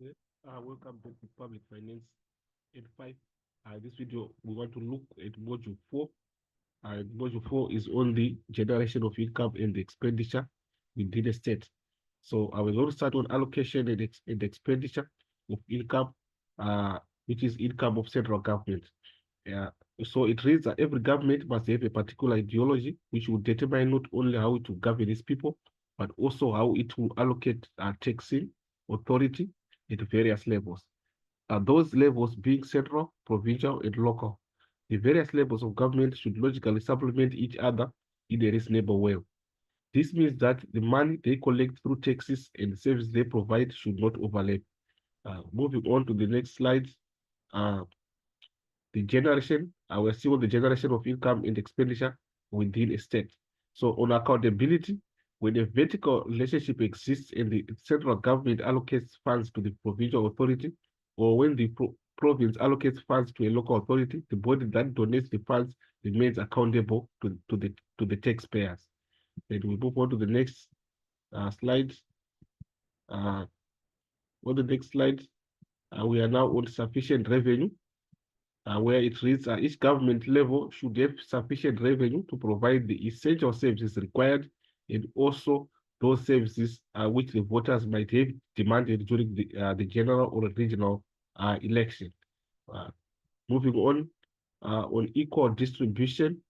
Okay. Welcome back to Public Finance in 5. This video, we want to look at Module 4. Module 4 is on the generation of income and expenditure within a state. So I will also start on allocation and expenditure of income, which is income of central government. Yeah. So it reads that every government must have a particular ideology which will determine not only how to govern its people, but also how it will allocate taxing authority at various levels. Those levels being central, provincial, and local. The various levels of government should logically supplement each other in a reasonable way. This means that the money they collect through taxes and the service they provide should not overlap. Moving on to the next slide, uh, the generation, we're still on the generation of income and expenditure within a state. So on accountability, when a vertical relationship exists and the central government allocates funds to the provincial authority, or when the province allocates funds to a local authority, the body that donates the funds remains accountable to the taxpayers. Then we move on to the next slide. Uh, on the next slide, we are now on sufficient revenue. Where it reads each government level should have sufficient revenue to provide the essential services required and also those services which the voters might have demanded during the general or regional election. Uh, Moving on equal distribution.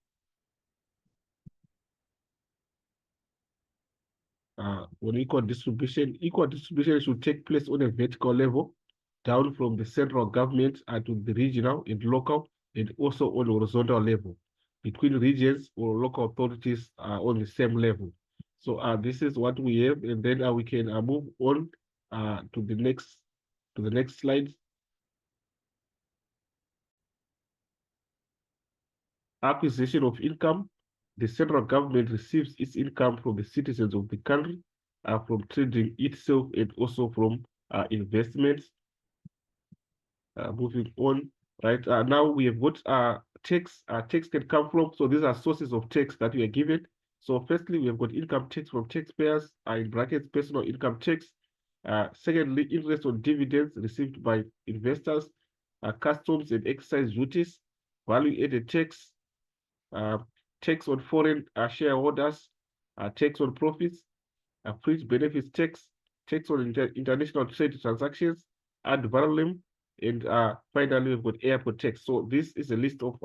On equal distribution should take place on a vertical level, down from the central government to the regional and local, and also on horizontal level, between regions or local authorities on the same level. So this is what we have, and then we can move on to the next slide. Acquisition of income. The central government receives its income from the citizens of the country, from trading itself, and also from investments. Moving on, right? Now we have got tax. Tax can come from. So these are sources of tax that we are given. So firstly, we have got income tax from taxpayers, in brackets, personal income tax. Secondly, interest on dividends received by investors, customs and excise duties, value-added tax, uh, tax on foreign shareholders, tax on profits, fringe benefits tax, tax on international trade transactions, ad valorem, and finally we've got airport tax. So this is a list of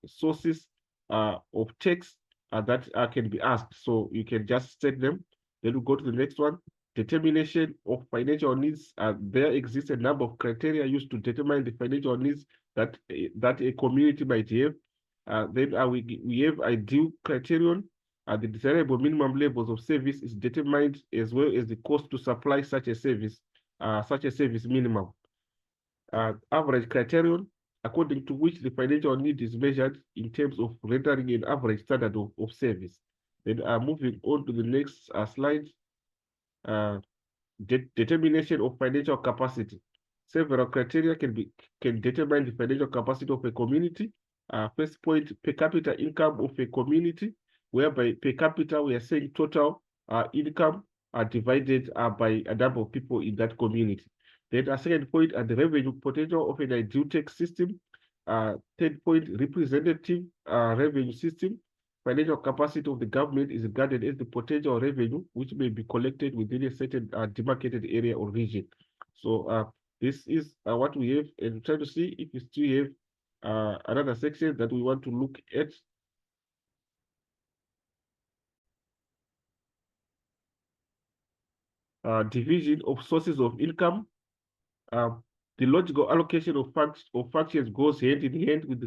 sources of tax that can be asked. So you can just state them. Then we go to the next one. Determination of financial needs. There exists a number of criteria used to determine the financial needs that a community might have. Then we have ideal criterion. The desirable minimum levels of service is determined as well as the cost to supply such a service minimum. Average criterion, according to which the financial need is measured in terms of rendering an average standard of service. Then moving on to the next slide, uh, determination of financial capacity. Several criteria can determine the financial capacity of a community. First point, per capita income of a community, whereby per capita we are saying total income divided by a number of people in that community. Then a second point, the revenue potential of an ideal tax system. Third point, representative revenue system. Financial capacity of the government is regarded as the potential revenue which may be collected within a certain demarcated area or region. So this is what we have, and try to see if we still have another section that we want to look at. Division of sources of income. Uh, the logical allocation of functions goes hand in hand with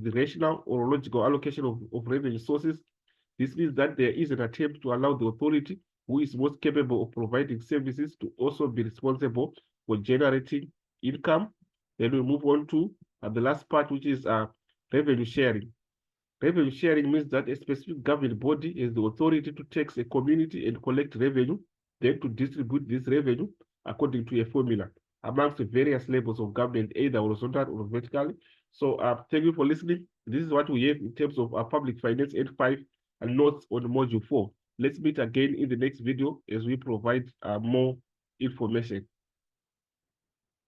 the rational or logical allocation of revenue sources. This means that there is an attempt to allow the authority who is most capable of providing services to also be responsible for generating income. Then we move on to the last part, which is revenue sharing. Revenue sharing means that a specific government body has the authority to tax a community and collect revenue, then to distribute this revenue according to a formula amongst the various levels of government, either horizontal or vertically. So thank you for listening. This is what we have in terms of our public finance 5 and notes on module 4. Let's meet again in the next video as we provide more information.